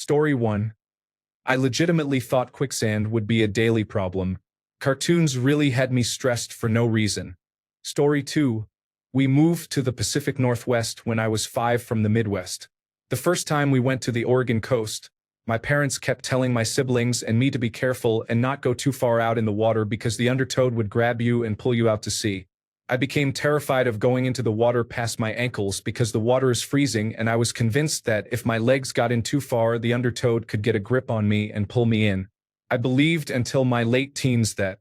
Story 1. I legitimately thought quicksand would be a daily problem. Cartoons really had me stressed for no reason. Story 2. We moved to the Pacific Northwest when I was 5 from the Midwest. The first time we went to the Oregon coast, my parents kept telling my siblings and me to be careful and not go too far out in the water because the undertow would grab you and pull you out to sea. I became terrified of going into the water past my ankles because the water is freezing, and I was convinced that if my legs got in too far, the undertow could get a grip on me and pull me in. I believed until my late teens that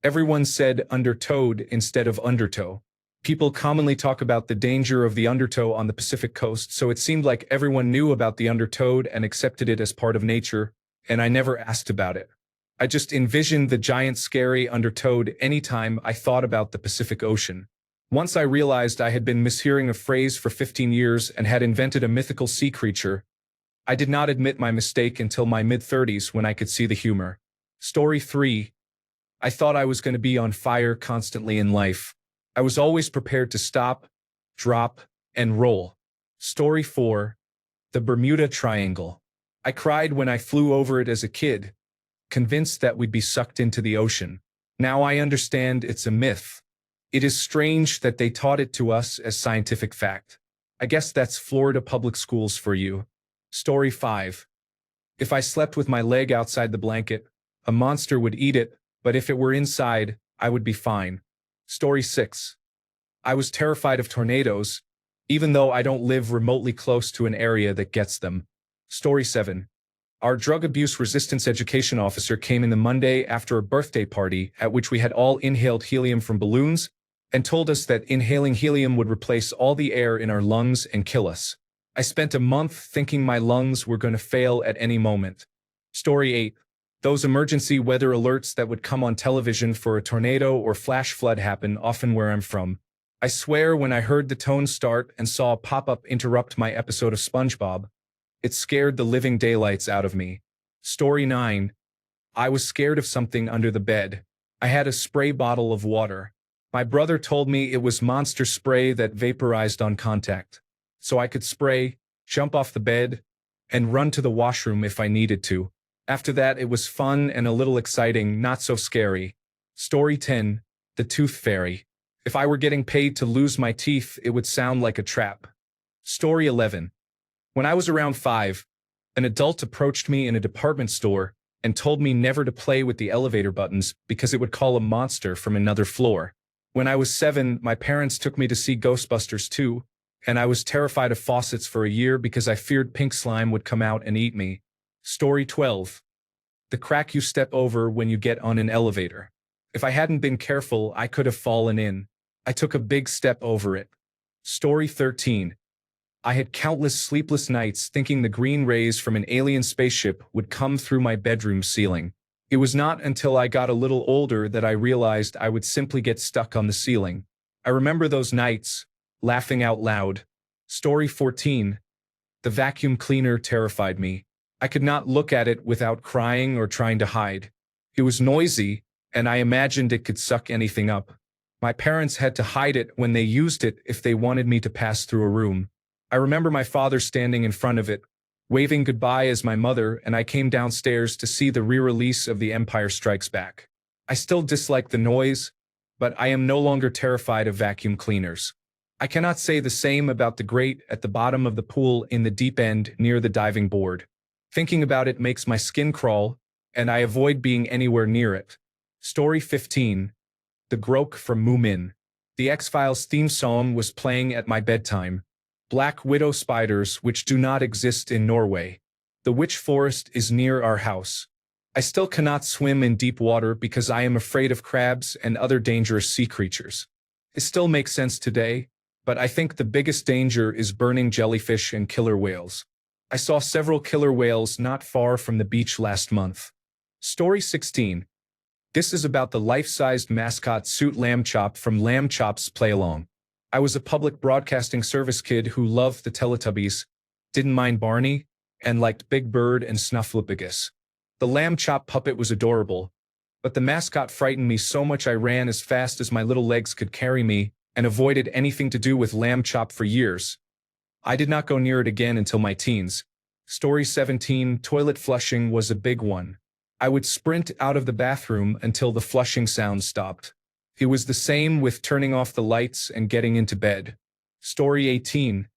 everyone said undertowed instead of undertow. People commonly talk about the danger of the undertow on the Pacific coast, so it seemed like everyone knew about the undertow and accepted it as part of nature, and I never asked about it. I just envisioned the giant scary undertow anytime I thought about the Pacific Ocean. Once I realized I had been mishearing a phrase for 15 years and had invented a mythical sea creature, I did not admit my mistake until my mid-30s when I could see the humor. Story 3. I thought I was going to be on fire constantly in life. I was always prepared to stop, drop, and roll. Story 4. The Bermuda Triangle. I cried when I flew over it as a kid, convinced that we'd be sucked into the ocean. Now I understand it's a myth. It is strange that they taught it to us as scientific fact. I guess that's Florida public schools for you. Story 5. If I slept with my leg outside the blanket, a monster would eat it, but if it were inside, I would be fine. Story 6. I was terrified of tornadoes, even though I don't live remotely close to an area that gets them. Story 7. Our drug abuse resistance education officer came in the Monday after a birthday party at which we had all inhaled helium from balloons and told us that inhaling helium would replace all the air in our lungs and kill us. I spent a month thinking my lungs were going to fail at any moment. Story 8. Those emergency weather alerts that would come on television for a tornado or flash flood happen often where I'm from. I swear when I heard the tone start and saw a pop-up interrupt my episode of SpongeBob, it scared the living daylights out of me. Story 9. I was scared of something under the bed. I had a spray bottle of water. My brother told me it was Monster spray that vaporized on contact, so I could spray, jump off the bed, and run to the washroom if I needed to. After that, it was fun and a little exciting, not so scary. Story 10. The Tooth Fairy. If I were getting paid to lose my teeth, it would sound like a trap. Story 11. When I was around 5, an adult approached me in a department store and told me never to play with the elevator buttons because it would call a monster from another floor. When I was 7, my parents took me to see Ghostbusters 2, and I was terrified of faucets for a year because I feared pink slime would come out and eat me. Story 12. The crack you step over when you get on an elevator. If I hadn't been careful, I could have fallen in. I took a big step over it. Story 13. I had countless sleepless nights thinking the green rays from an alien spaceship would come through my bedroom ceiling. It was not until I got a little older that I realized I would simply get stuck on the ceiling. I remember those nights, laughing out loud. Story 14. The vacuum cleaner terrified me. I could not look at it without crying or trying to hide. It was noisy, and I imagined it could suck anything up. My parents had to hide it when they used it if they wanted me to pass through a room. I remember my father standing in front of it, waving goodbye as my mother and I came downstairs to see the re-release of The Empire Strikes Back. I still dislike the noise, but I am no longer terrified of vacuum cleaners. I cannot say the same about the grate at the bottom of the pool in the deep end near the diving board. Thinking about it makes my skin crawl, and I avoid being anywhere near it. Story 15. The Groke from Moomin. The X-Files theme song was playing at my bedtime. Black widow spiders which do not exist in Norway. The witch forest is near our house. I still cannot swim in deep water because I am afraid of crabs and other dangerous sea creatures. It still makes sense today, but I think the biggest danger is burning jellyfish and killer whales. I saw several killer whales not far from the beach last month. Story 16. This is about the life-sized mascot suit Lamb Chop from Lamb Chop's Play-Along. I was a public broadcasting service kid who loved the Teletubbies, didn't mind Barney, and liked Big Bird and Snuffleupagus. The Lamb Chop puppet was adorable, but the mascot frightened me so much I ran as fast as my little legs could carry me and avoided anything to do with Lamb Chop for years. I did not go near it again until my teens. Story 17, toilet flushing was a big one. I would sprint out of the bathroom until the flushing sound stopped. It was the same with turning off the lights and getting into bed. Story 18,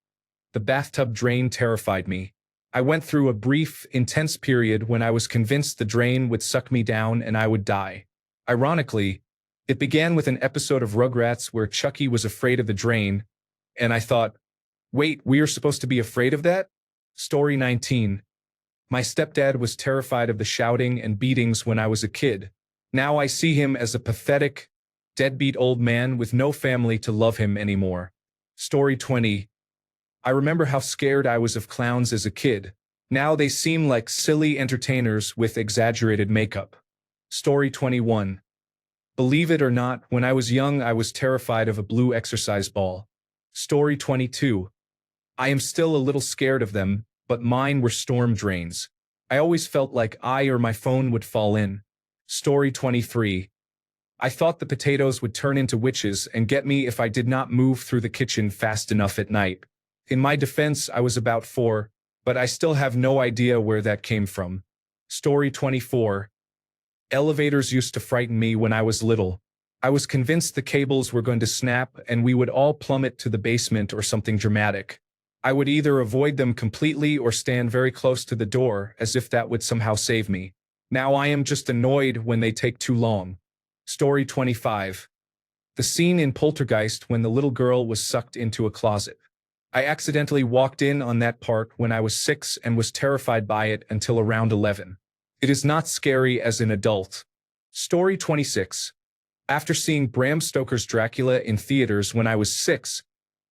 the bathtub drain terrified me. I went through a brief, intense period when I was convinced the drain would suck me down and I would die. Ironically, it began with an episode of Rugrats where Chucky was afraid of the drain, and I thought, wait, we are supposed to be afraid of that? Story 19. My stepdad was terrified of the shouting and beatings when I was a kid. Now I see him as a pathetic, deadbeat old man with no family to love him anymore. Story 20. I remember how scared I was of clowns as a kid. Now they seem like silly entertainers with exaggerated makeup. Story 21. Believe it or not, when I was young I was terrified of a blue exercise ball. Story 22. I am still a little scared of them, but mine were storm drains. I always felt like I or my phone would fall in. Story 23. I thought the potatoes would turn into witches and get me if I did not move through the kitchen fast enough at night. In my defense, I was about 4, but I still have no idea where that came from. Story 24. Elevators used to frighten me when I was little. I was convinced the cables were going to snap and we would all plummet to the basement or something dramatic. I would either avoid them completely or stand very close to the door as if that would somehow save me. Now I am just annoyed when they take too long. Story 25. The scene in Poltergeist when the little girl was sucked into a closet. I accidentally walked in on that part when I was 6 and was terrified by it until around 11. It is not scary as an adult. Story 26. After seeing Bram Stoker's Dracula in theaters when I was 6,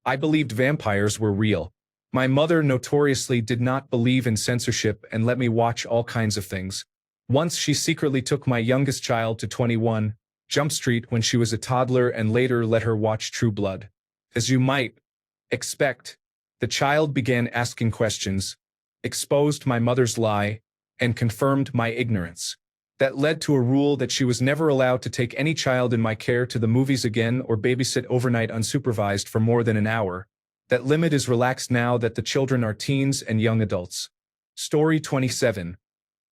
I believed vampires were real. My mother notoriously did not believe in censorship and let me watch all kinds of things. Once she secretly took my youngest child to 21 Jump Street when she was a toddler and later let her watch True Blood. As you might expect, the child began asking questions, exposed my mother's lie, and confirmed my ignorance. That led to a rule that she was never allowed to take any child in my care to the movies again or babysit overnight unsupervised for more than an hour. That limit is relaxed now that the children are teens and young adults. Story 27.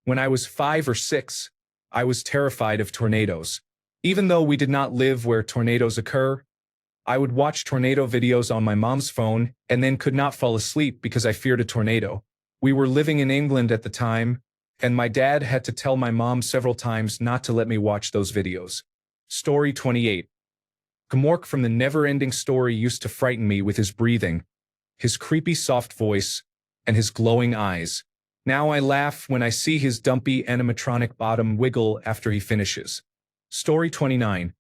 When I was 5 or 6, I was terrified of tornadoes. Even though we did not live where tornadoes occur, I would watch tornado videos on my mom's phone and then could not fall asleep because I feared a tornado. We were living in England at the time, and my dad had to tell my mom several times not to let me watch those videos. Story 28. Gmork from the Never-Ending Story used to frighten me with his breathing, his creepy soft voice, and his glowing eyes. Now I laugh when I see his dumpy animatronic bottom wiggle after he finishes. Story 29.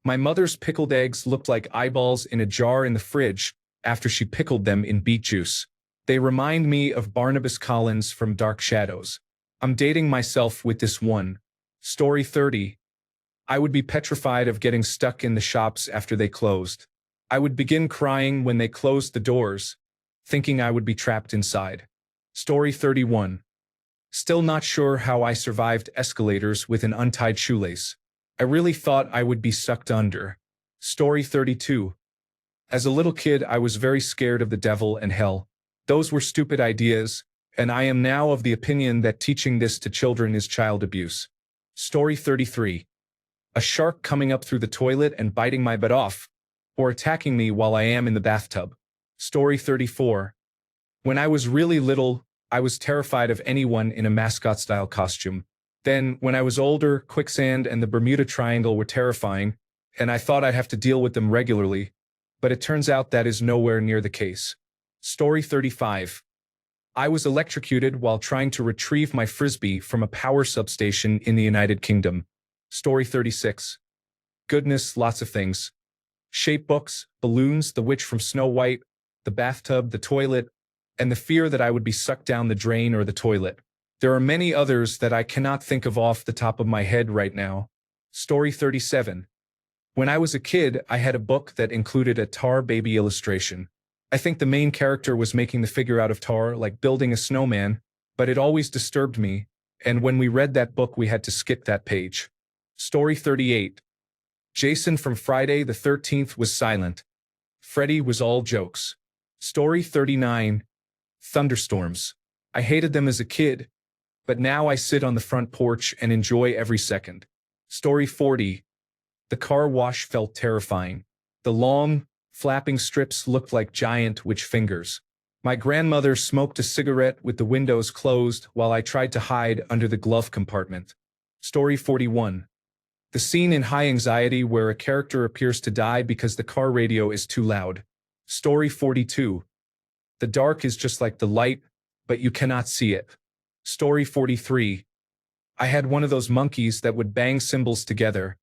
My mother's pickled eggs looked like eyeballs in a jar in the fridge after she pickled them in beet juice. They remind me of Barnabas Collins from Dark Shadows. I'm dating myself with this one. Story 30. I would be petrified of getting stuck in the shops after they closed. I would begin crying when they closed the doors, thinking I would be trapped inside. Story 31. Still not sure how I survived escalators with an untied shoelace. I really thought I would be sucked under. Story 32. As a little kid, I was very scared of the devil and hell. Those were stupid ideas, and I am now of the opinion that teaching this to children is child abuse. Story 33. A shark coming up through the toilet and biting my butt off, or attacking me while I am in the bathtub. Story 34. When I was really little, I was terrified of anyone in a mascot-style costume. Then, when I was older, quicksand and the Bermuda Triangle were terrifying, and I thought I'd have to deal with them regularly, but it turns out that is nowhere near the case. Story 35. I was electrocuted while trying to retrieve my frisbee from a power substation in the United Kingdom. Story 36. Goodness, lots of things. Shape books, balloons, the witch from Snow White, the bathtub, the toilet, and the fear that I would be sucked down the drain or the toilet. There are many others that I cannot think of off the top of my head right now. Story 37. When I was a kid, I had a book that included a tar baby illustration. I think the main character was making the figure out of tar, like building a snowman, but it always disturbed me, and when we read that book we had to skip that page. Story 38. Jason from Friday the 13th was silent. Freddy was all jokes. Story 39. Thunderstorms. I hated them as a kid, but now I sit on the front porch and enjoy every second. Story 40. The car wash felt terrifying. The long, flapping strips looked like giant witch fingers. My grandmother smoked a cigarette with the windows closed while I tried to hide under the glove compartment. Story 41. The scene in High Anxiety where a character appears to die because the car radio is too loud. Story 42. The dark is just like the light, but you cannot see it. Story 43. I had one of those monkeys that would bang cymbals together.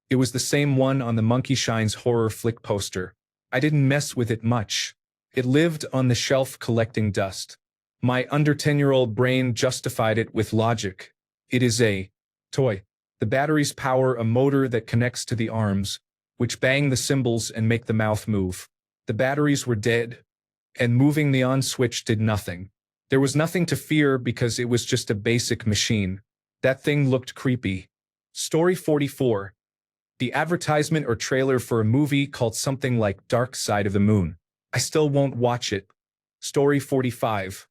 It was the same one on the Monkey Shines horror flick poster. I didn't mess with it much. It lived on the shelf collecting dust. My under 10-year-old brain justified it with logic. It is a toy. The batteries power a motor that connects to the arms, which bang the cymbals and make the mouth move. The batteries were dead, and moving the on switch did nothing. There was nothing to fear because it was just a basic machine. That thing looked creepy. Story 44. The advertisement or trailer for a movie called something like Dark Side of the Moon. I still won't watch it. Story 45.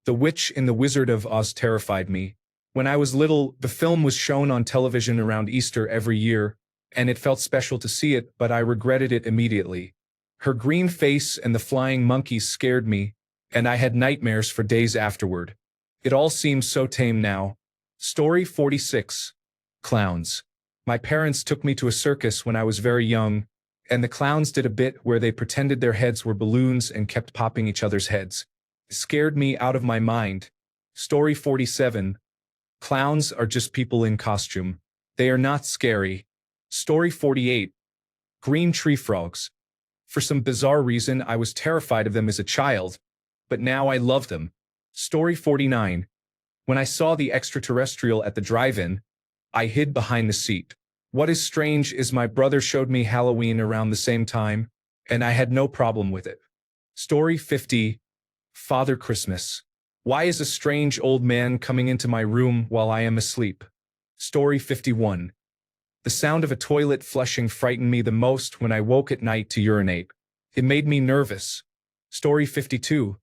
The Witch in the Wizard of Oz terrified me. When I was little, the film was shown on television around Easter every year, and it felt special to see it, but I regretted it immediately. Her green face and the flying monkeys scared me, and I had nightmares for days afterward. It all seems so tame now. Story 46. Clowns. My parents took me to a circus when I was very young, and the clowns did a bit where they pretended their heads were balloons and kept popping each other's heads. It scared me out of my mind. Story 47. Clowns are just people in costume. They are not scary. Story 48. Green tree frogs. For some bizarre reason, I was terrified of them as a child, but now I love them. Story 49. When I saw the extraterrestrial at the drive-in, I hid behind the seat. What is strange is my brother showed me Halloween around the same time, and I had no problem with it. Story 50. Father Christmas. Why is a strange old man coming into my room while I am asleep? Story 51. The sound of a toilet flushing frightened me the most when I woke at night to urinate. It made me nervous. Story 52.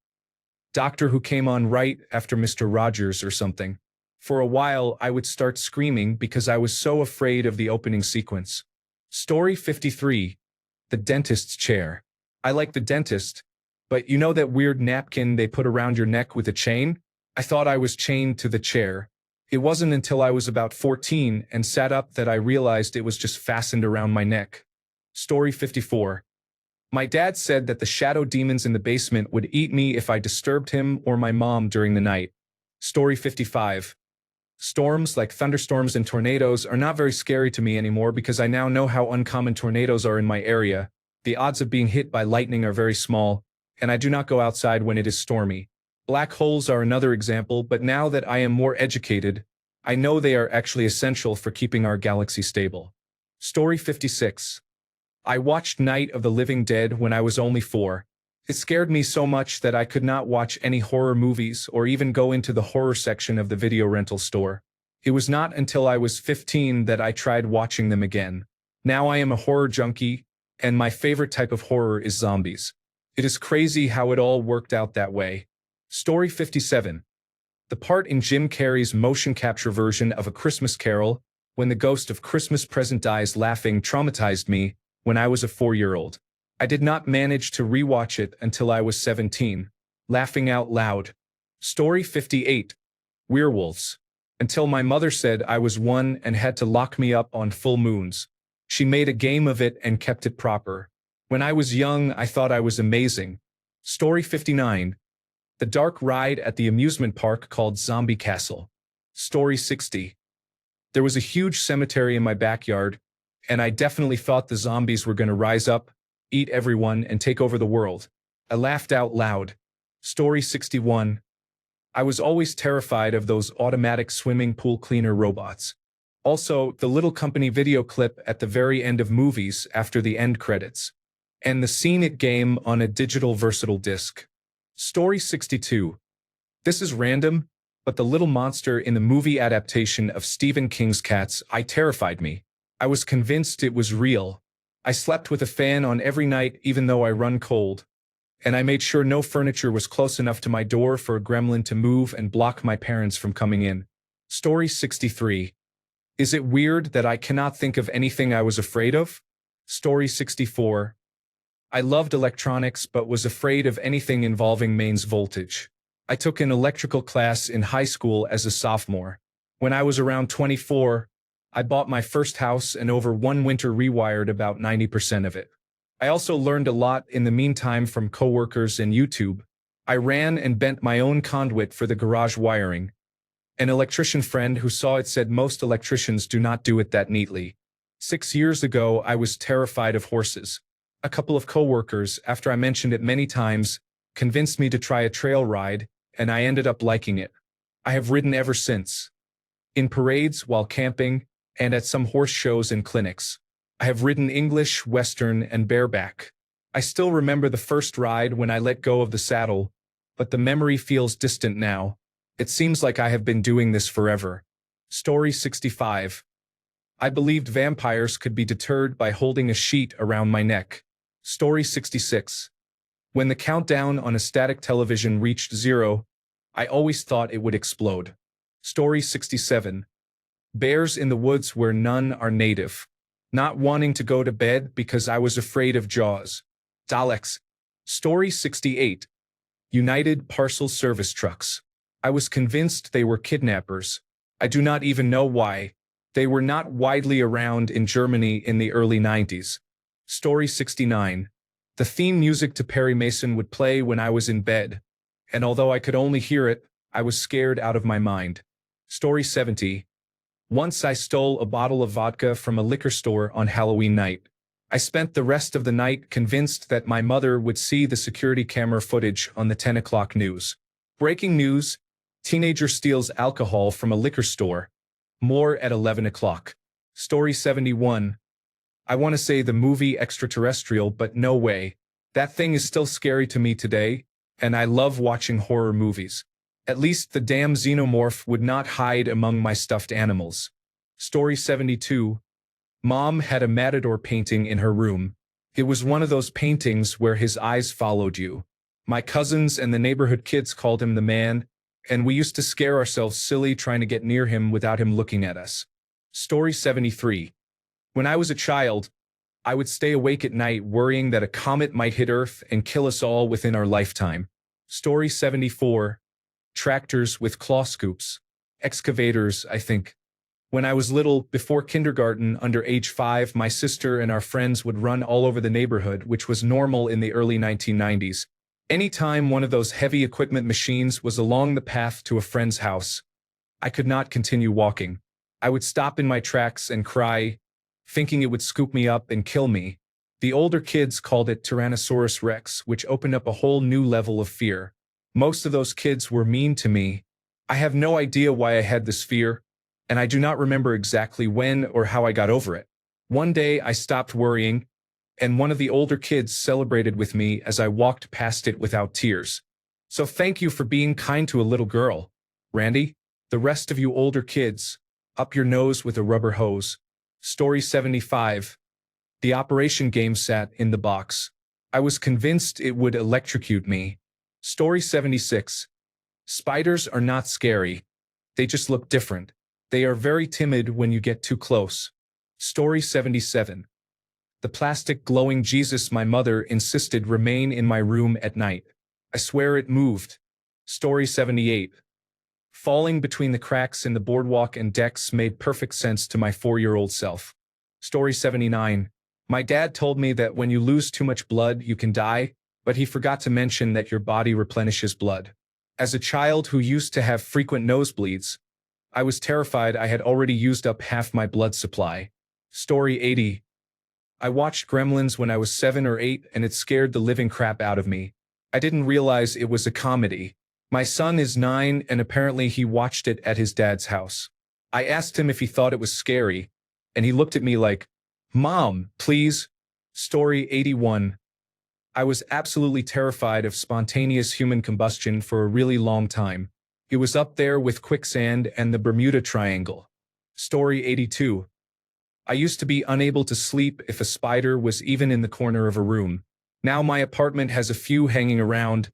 Doctor Who came on right after Mr. Rogers or something. For a while, I would start screaming because I was so afraid of the opening sequence. Story 53. The dentist's chair. I like the dentist, but you know that weird napkin they put around your neck with a chain? I thought I was chained to the chair. It wasn't until I was about 14 and sat up that I realized it was just fastened around my neck. Story 54. My dad said that the shadow demons in the basement would eat me if I disturbed him or my mom during the night. Story 55. Storms like thunderstorms and tornadoes are not very scary to me anymore because I now know how uncommon tornadoes are in my area. The odds of being hit by lightning are very small, and I do not go outside when it is stormy. Black holes are another example, but now that I am more educated, I know they are actually essential for keeping our galaxy stable. Story 56. I watched Night of the Living Dead when I was only 4. It scared me so much that I could not watch any horror movies or even go into the horror section of the video rental store. It was not until I was 15 that I tried watching them again. Now I am a horror junkie, and my favorite type of horror is zombies. It is crazy how it all worked out that way. Story 57. The part in Jim Carrey's motion capture version of A Christmas Carol, when the ghost of Christmas Present dies laughing, traumatized me when I was a 4-year-old. I did not manage to rewatch it until I was 17, laughing out loud. Story 58. Werewolves. Until my mother said I was 1 and had to lock me up on full moons. She made a game of it and kept it proper. When I was young, I thought I was amazing. Story 59. The dark ride at the amusement park called Zombie Castle. Story 60. There was a huge cemetery in my backyard, and I definitely thought the zombies were going to rise up, eat everyone, and take over the world. I laughed out loud. Story 61. I was always terrified of those automatic swimming pool cleaner robots. Also, the Little Company video clip at the very end of movies after the end credits. And the Scene It game on a digital versatile disc. Story 62. This is random, but the little monster in the movie adaptation of Stephen King's Cats terrified me. I was convinced it was real. I slept with a fan on every night even though I run cold. and I made sure no furniture was close enough to my door for a gremlin to move and block my parents from coming in. Story 63. Is it weird that I cannot think of anything I was afraid of? Story 64. I loved electronics but was afraid of anything involving mains voltage. I took an electrical class in high school as a sophomore. When I was around 24, I bought my first house and over one winter rewired about 90% of it. I also learned a lot in the meantime from coworkers and YouTube. I ran and bent my own conduit for the garage wiring. An electrician friend who saw it said most electricians do not do it that neatly. 6 years ago, I was terrified of horses. A couple of coworkers, after I mentioned it many times, convinced me to try a trail ride, and I ended up liking it. I have ridden ever since. In parades, while camping, and at some horse shows and clinics. I have ridden English, Western, and bareback. I still remember the first ride when I let go of the saddle, but the memory feels distant now. It seems like I have been doing this forever. Story 65. I believed vampires could be deterred by holding a sheet around my neck. Story 66. When the countdown on a static television reached 0, I always thought it would explode. Story 67. Bears in the woods where none are native. Not wanting to go to bed because I was afraid of Jaws. Daleks. Story 68. United Parcel Service Trucks. I was convinced they were kidnappers. I do not even know why. They were not widely around in Germany in the early 90s. Story 69. The theme music to Perry Mason would play when I was in bed, and although I could only hear it, I was scared out of my mind. Story 70. Once I stole a bottle of vodka from a liquor store on Halloween night. I spent the rest of the night convinced that my mother would see the security camera footage on the 10 o'clock news. Breaking news: teenager steals alcohol from a liquor store. More at 11 o'clock. Story 71. I want to say the movie Extraterrestrial, but no way. That thing is still scary to me today, and I love watching horror movies. At least the damn xenomorph would not hide among my stuffed animals. Story 72. Mom had a matador painting in her room. It was one of those paintings where his eyes followed you. My cousins and the neighborhood kids called him the man, and we used to scare ourselves silly trying to get near him without him looking at us. Story 73. When I was a child, I would stay awake at night worrying that a comet might hit Earth and kill us all within our lifetime. Story 74. Tractors with claw scoops. Excavators, I think. When I was little, before kindergarten, under age 5, my sister and our friends would run all over the neighborhood, which was normal in the early 1990s. Anytime one of those heavy equipment machines was along the path to a friend's house, I could not continue walking. I would stop in my tracks and cry, thinking it would scoop me up and kill me. The older kids called it Tyrannosaurus Rex, which opened up a whole new level of fear. Most of those kids were mean to me. I have no idea why I had this fear, and I do not remember exactly when or how I got over it. One day I stopped worrying, and one of the older kids celebrated with me as I walked past it without tears. So thank you for being kind to a little girl, Randy. The rest of you older kids, up your nose with a rubber hose. Story 75. The operation game sat in the box. I was convinced it would electrocute me. Story 76. Spiders are not scary. They just look different. They are very timid when you get too close. Story 77. The plastic glowing Jesus my mother insisted remain in my room at night. I swear it moved. Story 78. Falling between the cracks in the boardwalk and decks made perfect sense to my 4-year-old self. Story 79. My dad told me that when you lose too much blood, you can die, but he forgot to mention that your body replenishes blood. As a child who used to have frequent nosebleeds, I was terrified I had already used up half my blood supply. Story 80. I watched Gremlins when I was 7 or 8 and it scared the living crap out of me. I didn't realize it was a comedy. My son is 9 and apparently he watched it at his dad's house. I asked him if he thought it was scary, and he looked at me like, "Mom, please." Story 81. I was absolutely terrified of spontaneous human combustion for a really long time. It was up there with quicksand and the Bermuda Triangle. Story 82. I used to be unable to sleep if a spider was even in the corner of a room. Now my apartment has a few hanging around,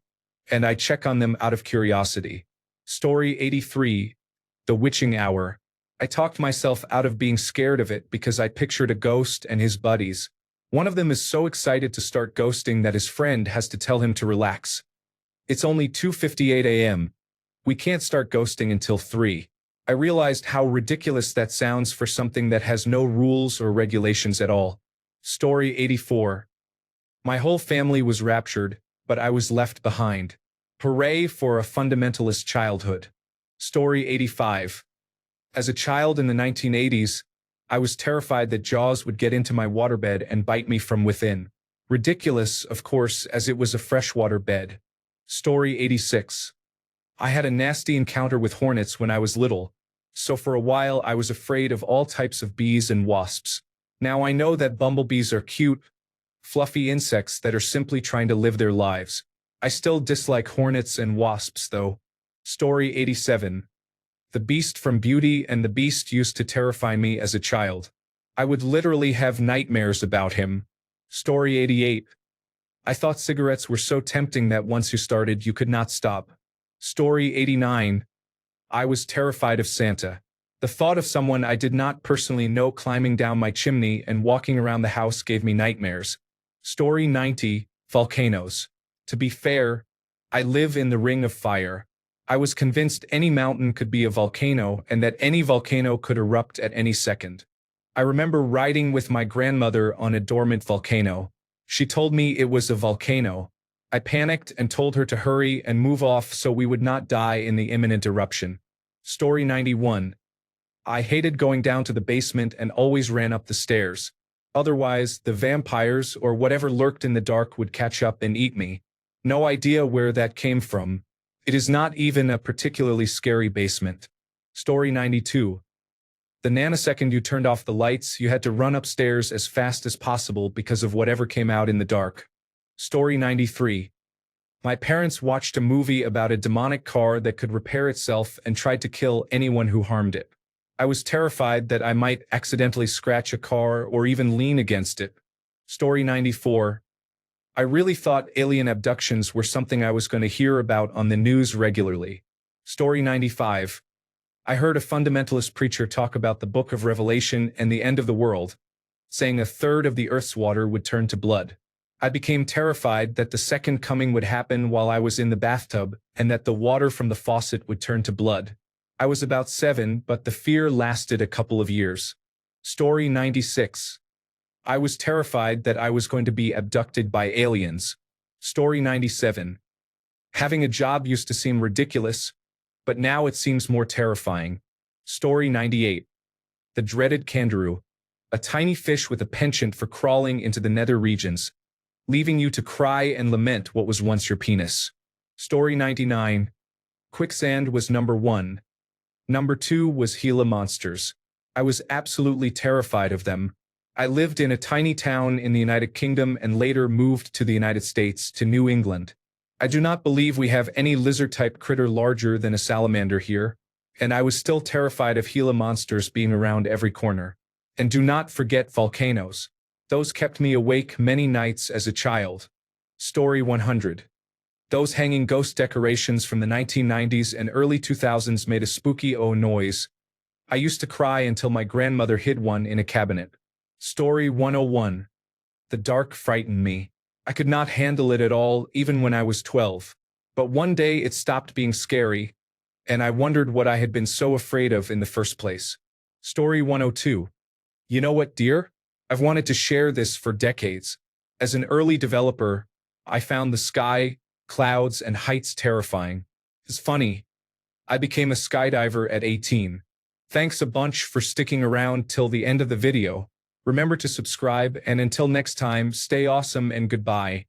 and I check on them out of curiosity. Story 83, The Witching Hour. I talked myself out of being scared of it because I pictured a ghost and his buddies. One of them is so excited to start ghosting that his friend has to tell him to relax. It's only 2:58 a.m. We can't start ghosting until 3. I realized how ridiculous that sounds for something that has no rules or regulations at all. Story 84. My whole family was raptured, but I was left behind. Hooray for a fundamentalist childhood. Story 85. As a child in the 1980s, I was terrified that Jaws would get into my waterbed and bite me from within. Ridiculous, of course, as it was a freshwater bed. Story 86. I had a nasty encounter with hornets when I was little, so for a while I was afraid of all types of bees and wasps. Now I know that bumblebees are cute, fluffy insects that are simply trying to live their lives. I still dislike hornets and wasps though. Story 87. The Beast from Beauty and the Beast used to terrify me as a child. I would literally have nightmares about him. Story 88. I thought cigarettes were so tempting that once you started you could not stop. Story 89. I was terrified of Santa. The thought of someone I did not personally know climbing down my chimney and walking around the house gave me nightmares. Story 90. Volcanoes. To be fair, I live in the Ring of Fire. I was convinced any mountain could be a volcano and that any volcano could erupt at any second. I remember riding with my grandmother on a dormant volcano. She told me it was a volcano. I panicked and told her to hurry and move off so we would not die in the imminent eruption. Story 91. I hated going down to the basement and always ran up the stairs. Otherwise, the vampires or whatever lurked in the dark would catch up and eat me. No idea where that came from. It is not even a particularly scary basement. Story 92. The nanosecond you turned off the lights, you had to run upstairs as fast as possible because of whatever came out in the dark. Story 93. My parents watched a movie about a demonic car that could repair itself and tried to kill anyone who harmed it. I was terrified that I might accidentally scratch a car or even lean against it. Story 94. I really thought alien abductions were something I was going to hear about on the news regularly. Story 95. I heard a fundamentalist preacher talk about the Book of Revelation and the end of the world, saying a third of the earth's water would turn to blood. I became terrified that the second coming would happen while I was in the bathtub and that the water from the faucet would turn to blood. I was about 7, but the fear lasted a couple of years. Story 96. I was terrified that I was going to be abducted by aliens. Story 97. Having a job used to seem ridiculous, but now it seems more terrifying. Story 98. The dreaded kangaroo, a tiny fish with a penchant for crawling into the nether regions, leaving you to cry and lament what was once your penis. Story 99. Quicksand was number 1. Number 2 was Gila monsters. I was absolutely terrified of them. I lived in a tiny town in the United Kingdom and later moved to the United States, to New England. I do not believe we have any lizard-type critter larger than a salamander here, and I was still terrified of Gila monsters being around every corner. And do not forget volcanoes. Those kept me awake many nights as a child. Story 100. Those hanging ghost decorations from the 1990s and early 2000s made a spooky noise. I used to cry until my grandmother hid one in a cabinet. Story 101. The dark frightened me. I could not handle it at all, even when I was 12. But one day it stopped being scary, and I wondered what I had been so afraid of in the first place. Story 102. You know what, dear? I've wanted to share this for decades. As an early developer, I found the sky, clouds, and heights terrifying. It's funny. I became a skydiver at 18. Thanks a bunch for sticking around till the end of the video. Remember to subscribe, and until next time, stay awesome and goodbye.